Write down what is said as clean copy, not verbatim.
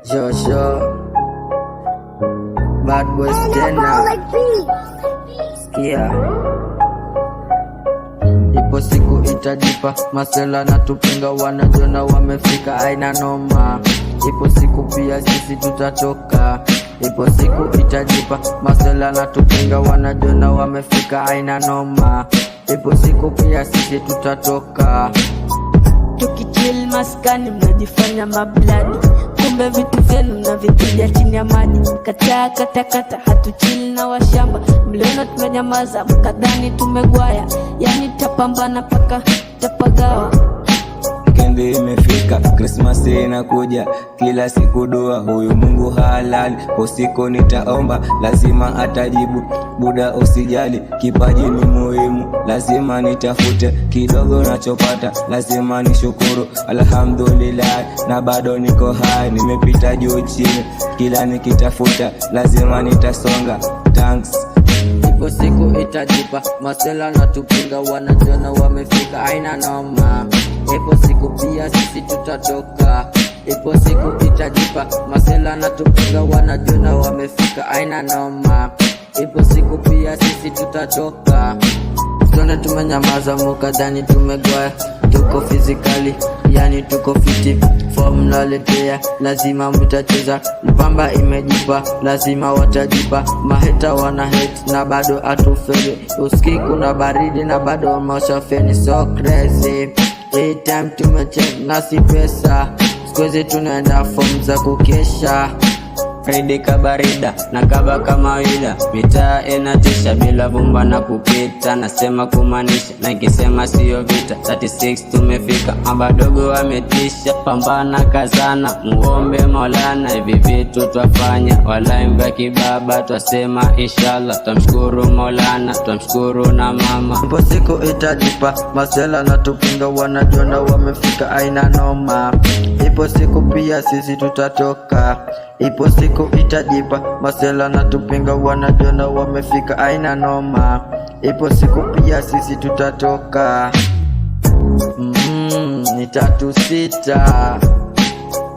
Joshua Bad Boys tena sikia, ipo siku itajipa, masela na tupinga wanajona wamefika, aina noma. Ipo siku pia sisi tutatoka, ipo siku itajipa, masela na tupinga wanajona wamefika, aina noma. Ipo siku pia sisi tutatoka. Tukichill maskani mnajifanya mabladi, kumbe vitu vyenu mnavipiga chini ya maji. Kataa kata hatuchill na washamba, mliona tumenyamaza mkadhani tumegwaya. Yani tapambana paka tapagawa. Kendi imefika, Christmas inakuja, kila siku dua, huyu Mungu halali. Usiku nitaomba, lazima atajibu. Buda usijali, kipaji ni muhimu, lazima nitafute. Kidogo nachopata, lazima nishukuru. Alhamdulillah, na bado niko hai. Nimepita juu chini, kila nikitafuta, lazima nitasonga. Thanks. Ipo siku itajipa, masela na tupinga wanajona wamefika, aina noma. Ipo siku pia sisi tutatoka, ipo siku itajipa, masela na tupinga wanajona wamefika, aina noma. Ipo siku pia sisi tutatoka. Tuna tumenyamaza mukadhani tumegwaya, tuko fizikali, yani tuko fiti. Form naletea, lazima mutacheza. Mpamba imejipa, lazima watajipa. Maheta wana hate na bado atufeli. Usiki kuna baridi na bado mashafeni, so crazy. Hey time tumechange nasi pesa, sikuwezi tunaenda form za kukesha. Friday kabarida na kaba kama wida, mitaa inatisha bila vumba na kupita. Nasema kumanisha na ikisema siyo vita. 36 tumefika, mabadogo wametisha. Pambana kazana, muombe Maulana, hivi vitu twafanya wala mba kibaba. Twasema inshallah, twamshukuru Maulana, twamshukuru na mama. Ipo siku itajipa, masela na tupinga wanajona wamefika, aina noma. Ipo siku pia sisi tutatoka, ipo siku itajipa, masela na tupinga wanajona wamefika, aina noma. Ipo siku pia sisi tutatoka. Ni 3-6